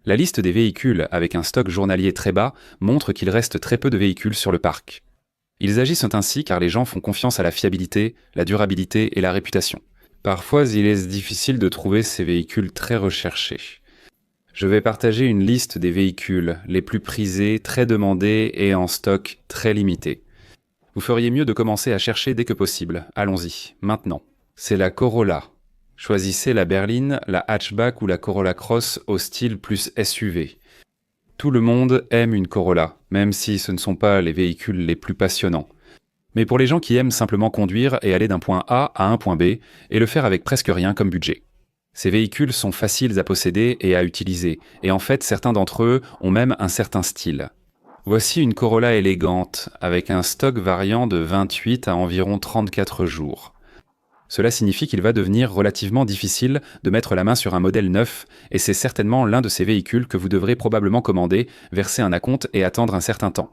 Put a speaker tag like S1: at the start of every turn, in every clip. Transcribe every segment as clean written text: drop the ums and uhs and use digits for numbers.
S1: La liste des véhicules avec un stock journalier très bas montre qu'il reste très peu de véhicules sur le parc. Ils agissent ainsi car les gens font confiance à la fiabilité, la durabilité et la réputation. Parfois, il est difficile de trouver ces véhicules très recherchés. Je vais partager une liste des véhicules les plus prisés, très demandés et en stock très limité. Vous feriez mieux de commencer à chercher dès que possible. Allons-y, maintenant. C'est la Corolla. Choisissez la berline, la hatchback ou la Corolla Cross au style plus SUV. Tout le monde aime une Corolla, même si ce ne sont pas les véhicules les plus passionnants. Mais pour les gens qui aiment simplement conduire et aller d'un point A à un point B, et le faire avec presque rien comme budget. Ces véhicules sont faciles à posséder et à utiliser, et en fait certains d'entre eux ont même un certain style. Voici une Corolla élégante, avec un stock variant de 28 à environ 34 jours. Cela signifie qu'il va devenir relativement difficile de mettre la main sur un modèle neuf, et c'est certainement l'un de ces véhicules que vous devrez probablement commander, verser un acompte et attendre un certain temps.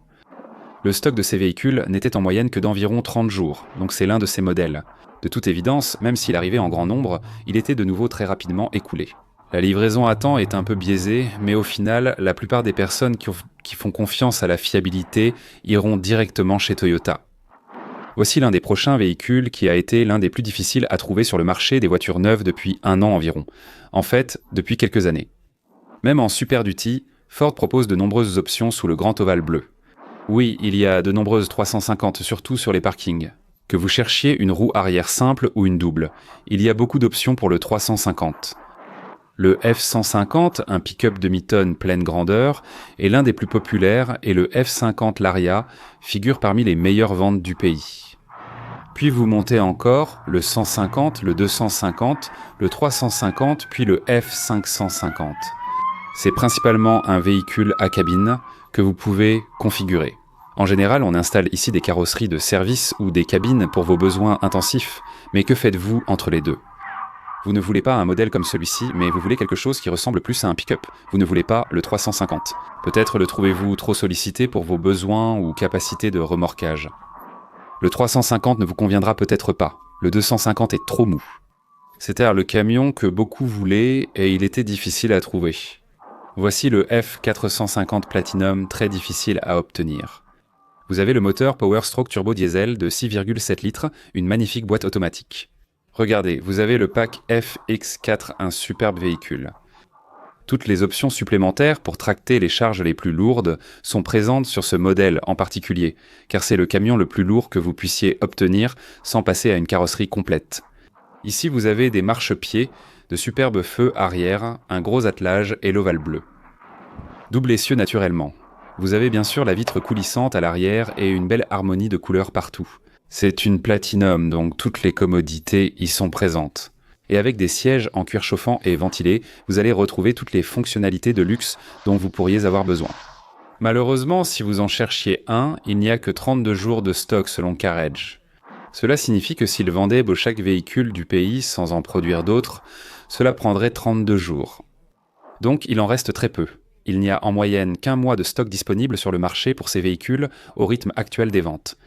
S1: Le stock de ces véhicules n'était en moyenne que d'environ 30 jours, donc c'est l'un de ces modèles. De toute évidence, même s'il arrivait en grand nombre, il était de nouveau très rapidement écoulé. La livraison à temps est un peu biaisée, mais au final, la plupart des personnes qui font confiance à la fiabilité iront directement chez Toyota. Voici l'un des prochains véhicules qui a été l'un des plus difficiles à trouver sur le marché des voitures neuves depuis 1 an environ. En fait, depuis quelques années. Même en Super Duty, Ford propose de nombreuses options sous le grand ovale bleu. Oui, il y a de nombreuses 350, surtout sur les parkings. Que vous cherchiez une roue arrière simple ou une double, il y a beaucoup d'options pour le 350. Le F-150, un pick-up demi-tonne pleine grandeur, est l'un des plus populaires et le F-50 Laria figure parmi les meilleures ventes du pays. Puis vous montez encore le 150, le 250, le 350, puis le F-550. C'est principalement un véhicule à cabine que vous pouvez configurer. En général, on installe ici des carrosseries de service ou des cabines pour vos besoins intensifs, mais que faites-vous entre les deux ? Vous ne voulez pas un modèle comme celui-ci, mais vous voulez quelque chose qui ressemble plus à un pick-up. Vous ne voulez pas le 350. Peut-être le trouvez-vous trop sollicité pour vos besoins ou capacités de remorquage. Le 350 ne vous conviendra peut-être pas. Le 250 est trop mou. C'était le camion que beaucoup voulaient et il était difficile à trouver. Voici le F450 Platinum, très difficile à obtenir. Vous avez le moteur Power Stroke Turbo Diesel de 6,7 litres, une magnifique boîte automatique. Regardez, vous avez le pack FX4, un superbe véhicule. Toutes les options supplémentaires pour tracter les charges les plus lourdes sont présentes sur ce modèle en particulier, car c'est le camion le plus lourd que vous puissiez obtenir sans passer à une carrosserie complète. Ici, vous avez des marchepieds, de superbes feux arrière, un gros attelage et l'ovale bleu. Double essieu naturellement. Vous avez bien sûr la vitre coulissante à l'arrière et une belle harmonie de couleurs partout. C'est une Platinum, donc toutes les commodités y sont présentes. Et avec des sièges en cuir chauffant et ventilés, vous allez retrouver toutes les fonctionnalités de luxe dont vous pourriez avoir besoin. Malheureusement, si vous en cherchiez un, il n'y a que 32 jours de stock selon Carriage. Cela signifie que s'ils vendaient chaque véhicule du pays sans en produire d'autres, cela prendrait 32 jours. Donc il en reste très peu. Il n'y a en moyenne qu'1 mois de stock disponible sur le marché pour ces véhicules au rythme actuel des ventes.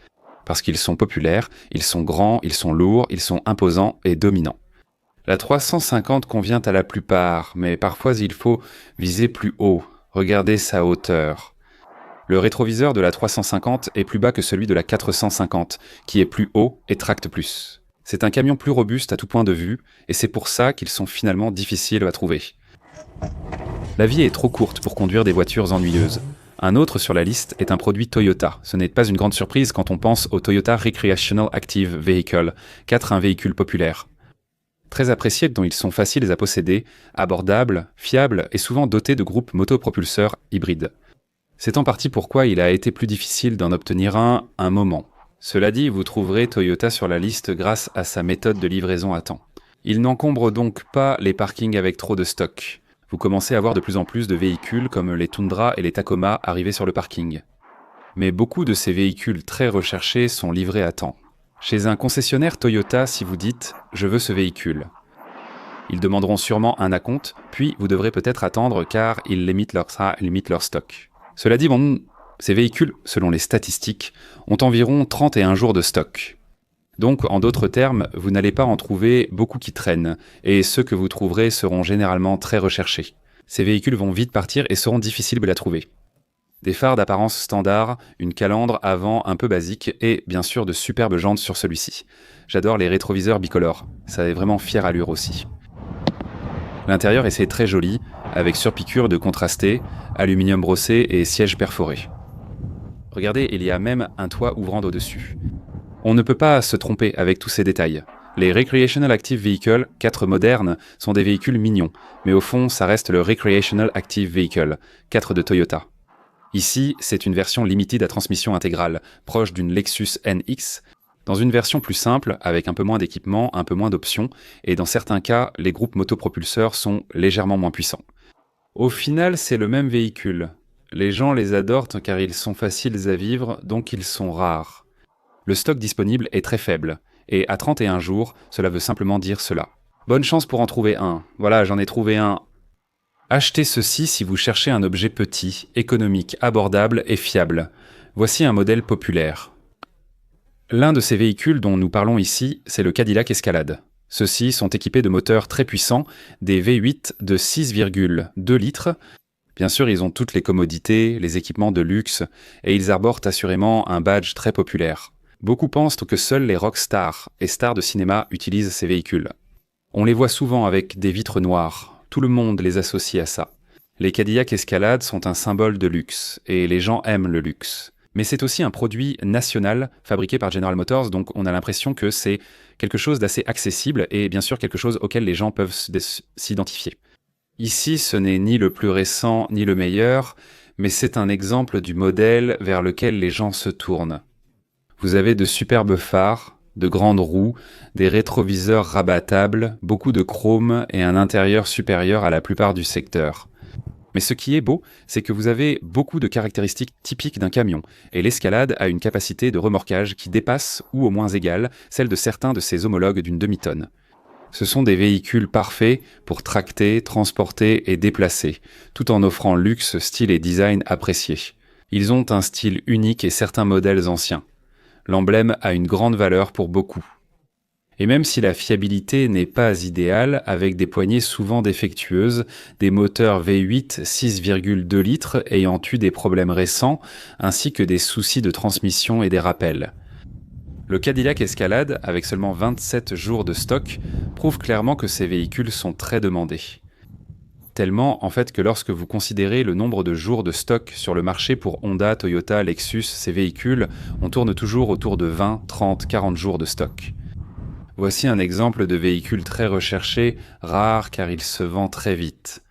S1: Parce qu'ils sont populaires, ils sont grands, ils sont lourds, ils sont imposants et dominants. La 350 convient à la plupart, mais parfois il faut viser plus haut. Regardez sa hauteur. Le rétroviseur de la 350 est plus bas que celui de la 450, qui est plus haut et tracte plus. C'est un camion plus robuste à tout point de vue, et c'est pour ça qu'ils sont finalement difficiles à trouver. La vie est trop courte pour conduire des voitures ennuyeuses. Un autre sur la liste est un produit Toyota. Ce n'est pas une grande surprise quand on pense au Toyota Recreational Active Vehicle, 4 un véhicule populaire. Très appréciés dont ils sont faciles à posséder, abordables, fiables et souvent dotés de groupes motopropulseurs hybrides. C'est en partie pourquoi il a été plus difficile d'en obtenir un moment. Cela dit, vous trouverez Toyota sur la liste grâce à sa méthode de livraison à temps. Il n'encombre donc pas les parkings avec trop de stock. Vous commencez à voir de plus en plus de véhicules comme les Tundra et les Tacoma arriver sur le parking. Mais beaucoup de ces véhicules très recherchés sont livrés à temps. Chez un concessionnaire Toyota, si vous dites « je veux ce véhicule », ils demanderont sûrement un acompte, puis vous devrez peut-être attendre car ils limitent leur stock. Cela dit, ces véhicules, selon les statistiques, ont environ 31 jours de stock. Donc, en d'autres termes, vous n'allez pas en trouver beaucoup qui traînent, et ceux que vous trouverez seront généralement très recherchés. Ces véhicules vont vite partir et seront difficiles à trouver. Des phares d'apparence standard, une calandre avant un peu basique et bien sûr de superbes jantes sur celui-ci. J'adore les rétroviseurs bicolores, ça est vraiment fière allure aussi. L'intérieur est très joli, avec surpiqûre de contrasté, aluminium brossé et sièges perforés. Regardez, il y a même un toit ouvrant au-dessus. On ne peut pas se tromper avec tous ces détails. Les Recreational Active Vehicle 4 modernes sont des véhicules mignons, mais au fond, ça reste le Recreational Active Vehicle 4 de Toyota. Ici, c'est une version limited à transmission intégrale, proche d'une Lexus NX, dans une version plus simple, avec un peu moins d'équipement, un peu moins d'options, et dans certains cas, les groupes motopropulseurs sont légèrement moins puissants. Au final, c'est le même véhicule. Les gens les adorent car ils sont faciles à vivre, donc ils sont rares. Le stock disponible est très faible, et à 31 jours, cela veut simplement dire cela. Bonne chance pour en trouver un. Voilà, j'en ai trouvé un. Achetez ceci si vous cherchez un objet petit, économique, abordable et fiable. Voici un modèle populaire. L'un de ces véhicules dont nous parlons ici, c'est le Cadillac Escalade. Ceux-ci sont équipés de moteurs très puissants, des V8 de 6,2 litres. Bien sûr, ils ont toutes les commodités, les équipements de luxe, et ils arborent assurément un badge très populaire. Beaucoup pensent que seuls les rockstars et stars de cinéma utilisent ces véhicules. On les voit souvent avec des vitres noires. Tout le monde les associe à ça. Les Cadillac Escalade sont un symbole de luxe, et les gens aiment le luxe. Mais c'est aussi un produit national fabriqué par General Motors, donc on a l'impression que c'est quelque chose d'assez accessible et bien sûr quelque chose auquel les gens peuvent s'identifier. Ici, ce n'est ni le plus récent ni le meilleur, mais c'est un exemple du modèle vers lequel les gens se tournent. Vous avez de superbes phares, de grandes roues, des rétroviseurs rabattables, beaucoup de chrome et un intérieur supérieur à la plupart du secteur. Mais ce qui est beau, c'est que vous avez beaucoup de caractéristiques typiques d'un camion, et l'Escalade a une capacité de remorquage qui dépasse, ou au moins égale, celle de certains de ses homologues d'une demi-tonne. Ce sont des véhicules parfaits pour tracter, transporter et déplacer, tout en offrant luxe, style et design appréciés. Ils ont un style unique et certains modèles anciens. L'emblème a une grande valeur pour beaucoup. Et même si la fiabilité n'est pas idéale, avec des poignées souvent défectueuses, des moteurs V8 6,2 litres ayant eu des problèmes récents, ainsi que des soucis de transmission et des rappels. Le Cadillac Escalade, avec seulement 27 jours de stock, prouve clairement que ces véhicules sont très demandés. Tellement, en fait, que lorsque vous considérez le nombre de jours de stock sur le marché pour Honda, Toyota, Lexus, ces véhicules, on tourne toujours autour de 20, 30, 40 jours de stock. Voici un exemple de véhicule très recherché, rare car il se vend très vite.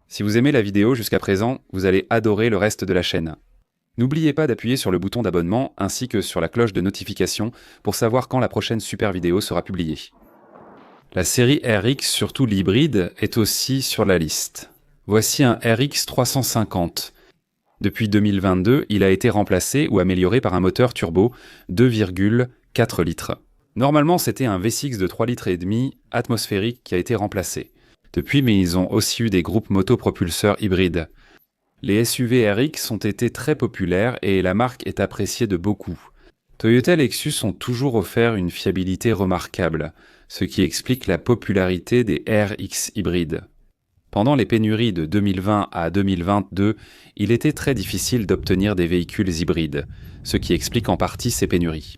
S1: Si vous aimez la vidéo jusqu'à présent, vous allez adorer le reste de la chaîne. N'oubliez pas d'appuyer sur le bouton d'abonnement ainsi que sur la cloche de notification pour savoir quand la prochaine super vidéo sera publiée. La série RX, surtout l'hybride, est aussi sur la liste. Voici un RX 350. Depuis 2022, il a été remplacé ou amélioré par un moteur turbo 2,4 litres. Normalement, c'était un V6 de 3,5 litres atmosphérique qui a été remplacé. Depuis, mais ils ont aussi eu des groupes motopropulseurs hybrides. Les SUV RX ont été très populaires et la marque est appréciée de beaucoup. Toyota et Lexus ont toujours offert une fiabilité remarquable, ce qui explique la popularité des RX hybrides. Pendant les pénuries de 2020 à 2022, il était très difficile d'obtenir des véhicules hybrides, ce qui explique en partie ces pénuries.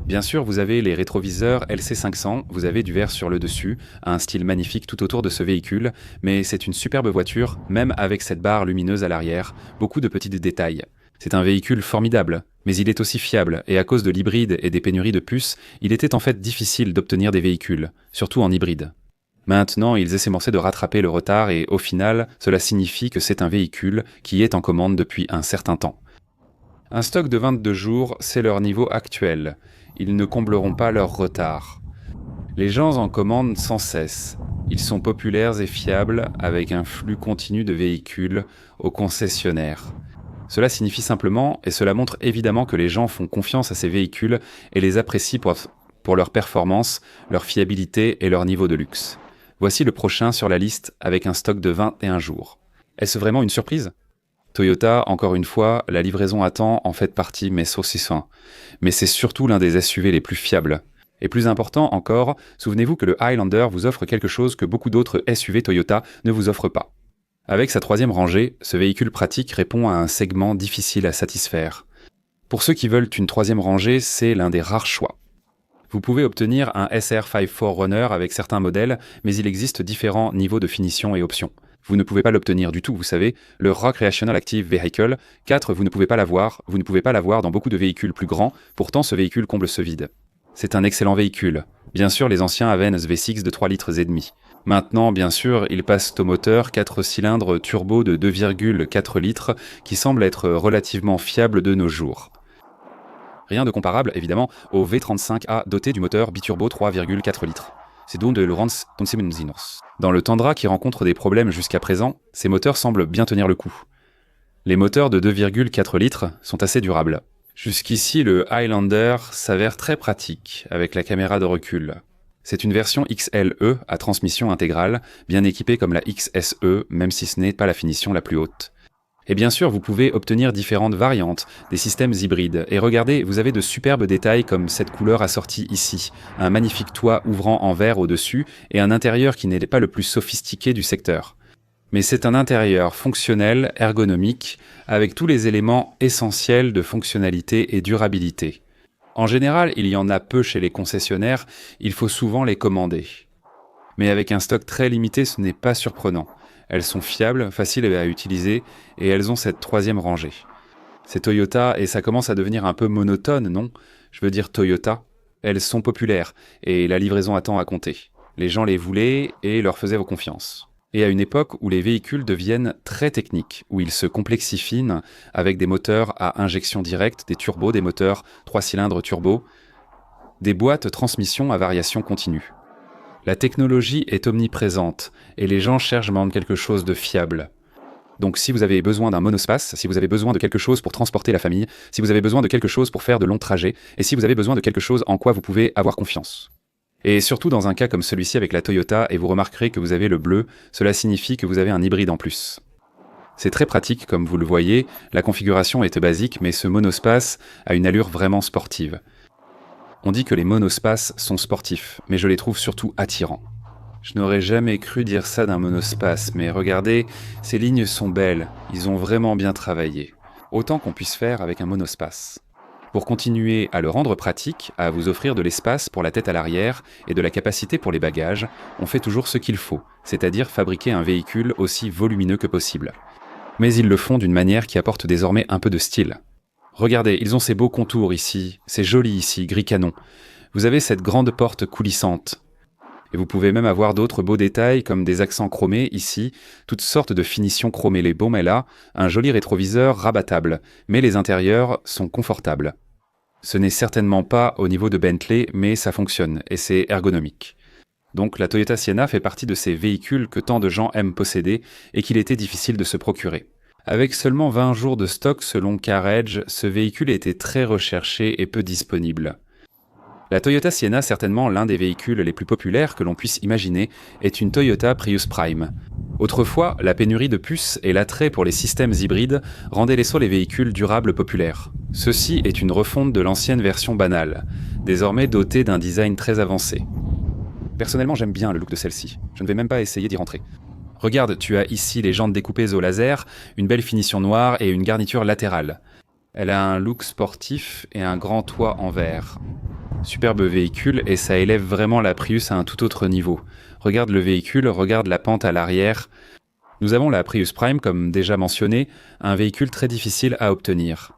S1: Bien sûr, vous avez les rétroviseurs LC500, vous avez du verre sur le dessus, un style magnifique tout autour de ce véhicule, mais c'est une superbe voiture, même avec cette barre lumineuse à l'arrière, beaucoup de petits détails. C'est un véhicule formidable, mais il est aussi fiable, et à cause de l'hybride et des pénuries de puces, il était en fait difficile d'obtenir des véhicules, surtout en hybride. Maintenant, ils essaient de rattraper le retard et au final, cela signifie que c'est un véhicule qui est en commande depuis un certain temps. Un stock de 22 jours, c'est leur niveau actuel. Ils ne combleront pas leur retard. Les gens en commandent sans cesse. Ils sont populaires et fiables avec un flux continu de véhicules aux concessionnaires. Cela signifie simplement, et cela montre évidemment que les gens font confiance à ces véhicules et les apprécient pour leur performance, leur fiabilité et leur niveau de luxe. Voici le prochain sur la liste avec un stock de 21 jours. Est-ce vraiment une surprise ? Toyota, encore une fois, la livraison à temps en fait partie, mais saucisson. Mais c'est surtout l'un des SUV les plus fiables. Et plus important encore, souvenez-vous que le Highlander vous offre quelque chose que beaucoup d'autres SUV Toyota ne vous offrent pas. Avec sa troisième rangée, ce véhicule pratique répond à un segment difficile à satisfaire. Pour ceux qui veulent une troisième rangée, c'est l'un des rares choix. Vous pouvez obtenir un SR5 4Runner avec certains modèles, mais il existe différents niveaux de finition et options. Vous ne pouvez pas l'obtenir du tout, vous savez. Le Recreational Active Vehicle 4, vous ne pouvez pas l'avoir. Vous ne pouvez pas l'avoir dans beaucoup de véhicules plus grands, pourtant ce véhicule comble ce vide. C'est un excellent véhicule. Bien sûr, les anciens avaient un V6 de 3,5 litres. Maintenant, bien sûr, ils passent au moteur 4 cylindres turbo de 2,4 litres qui semble être relativement fiable de nos jours. Rien de comparable, évidemment, au V35A doté du moteur biturbo 3,4 litres. C'est donc de Laurence Tonsimenzinos. Dans le Tundra qui rencontre des problèmes jusqu'à présent, ces moteurs semblent bien tenir le coup. Les moteurs de 2,4 litres sont assez durables. Jusqu'ici, le Highlander s'avère très pratique avec la caméra de recul. C'est une version XLE à transmission intégrale, bien équipée comme la XSE, même si ce n'est pas la finition la plus haute. Et bien sûr, vous pouvez obtenir différentes variantes, des systèmes hybrides. Et regardez, vous avez de superbes détails comme cette couleur assortie ici, un magnifique toit ouvrant en verre au-dessus et un intérieur qui n'est pas le plus sophistiqué du secteur. Mais c'est un intérieur fonctionnel, ergonomique, avec tous les éléments essentiels de fonctionnalité et durabilité. En général, il y en a peu chez les concessionnaires, il faut souvent les commander. Mais avec un stock très limité, ce n'est pas surprenant. Elles sont fiables, faciles à utiliser, et elles ont cette troisième rangée. C'est Toyota, et ça commence à devenir un peu monotone, non? Je veux dire Toyota. Elles sont populaires, et la livraison a temps à compter. Les gens les voulaient et leur faisaient confiance. Et à une époque où les véhicules deviennent très techniques, où ils se complexifient avec des moteurs à injection directe, des turbos, des moteurs 3 cylindres turbo, des boîtes transmission à variation continue. La technologie est omniprésente et les gens cherchent vraiment quelque chose de fiable. Donc si vous avez besoin d'un monospace, si vous avez besoin de quelque chose pour transporter la famille, si vous avez besoin de quelque chose pour faire de longs trajets, et si vous avez besoin de quelque chose en quoi vous pouvez avoir confiance. Et surtout dans un cas comme celui-ci avec la Toyota, et vous remarquerez que vous avez le bleu, cela signifie que vous avez un hybride en plus. C'est très pratique comme vous le voyez, la configuration est basique, mais ce monospace a une allure vraiment sportive. On dit que les monospaces sont sportifs, mais je les trouve surtout attirants. Je n'aurais jamais cru dire ça d'un monospace, mais regardez, ces lignes sont belles, ils ont vraiment bien travaillé. Autant qu'on puisse faire avec un monospace. Pour continuer à le rendre pratique, à vous offrir de l'espace pour la tête à l'arrière et de la capacité pour les bagages, on fait toujours ce qu'il faut, c'est-à-dire fabriquer un véhicule aussi volumineux que possible. Mais ils le font d'une manière qui apporte désormais un peu de style. Regardez, ils ont ces beaux contours ici, c'est joli ici, gris canon. Vous avez cette grande porte coulissante. Et vous pouvez même avoir d'autres beaux détails comme des accents chromés ici, toutes sortes de finitions chromées. Les baumes est là, un joli rétroviseur rabattable, mais les intérieurs sont confortables. Ce n'est certainement pas au niveau de Bentley, mais ça fonctionne et c'est ergonomique. Donc la Toyota Sienna fait partie de ces véhicules que tant de gens aiment posséder et qu'il était difficile de se procurer. Avec seulement 20 jours de stock selon Carriage, ce véhicule était très recherché et peu disponible. La Toyota Sienna, certainement l'un des véhicules les plus populaires que l'on puisse imaginer, est une Toyota Prius Prime. Autrefois, la pénurie de puces et l'attrait pour les systèmes hybrides rendaient les véhicules durables populaires. Ceci est une refonte de l'ancienne version banale, désormais dotée d'un design très avancé. Personnellement, j'aime bien le look de celle-ci. Je ne vais même pas essayer d'y rentrer. Regarde, tu as ici les jantes découpées au laser, une belle finition noire et une garniture latérale. Elle a un look sportif et un grand toit en verre. Superbe véhicule et ça élève vraiment la Prius à un tout autre niveau. Regarde le véhicule, regarde la pente à l'arrière. Nous avons la Prius Prime, comme déjà mentionné, un véhicule très difficile à obtenir.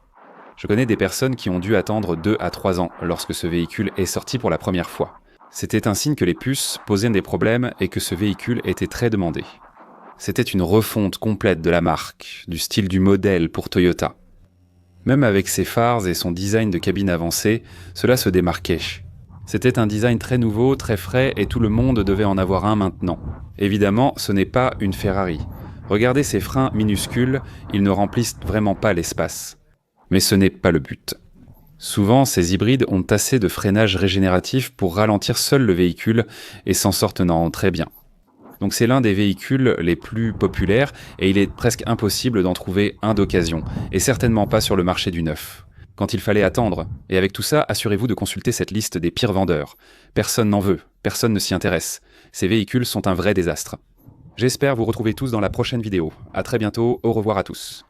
S1: Je connais des personnes qui ont dû attendre 2 à 3 ans lorsque ce véhicule est sorti pour la première fois. C'était un signe que les puces posaient des problèmes et que ce véhicule était très demandé. C'était une refonte complète de la marque, du style du modèle pour Toyota. Même avec ses phares et son design de cabine avancée, cela se démarquait. C'était un design très nouveau, très frais, et tout le monde devait en avoir un maintenant. Évidemment, ce n'est pas une Ferrari. Regardez ces freins minuscules, ils ne remplissent vraiment pas l'espace. Mais ce n'est pas le but. Souvent, ces hybrides ont assez de freinage régénératif pour ralentir seul le véhicule et s'en sortent très bien. Donc c'est l'un des véhicules les plus populaires et il est presque impossible d'en trouver un d'occasion, et certainement pas sur le marché du neuf. Quand il fallait attendre, et avec tout ça, assurez-vous de consulter cette liste des pires vendeurs. Personne n'en veut, personne ne s'y intéresse. Ces véhicules sont un vrai désastre. J'espère vous retrouver tous dans la prochaine vidéo. À très bientôt, au revoir à tous.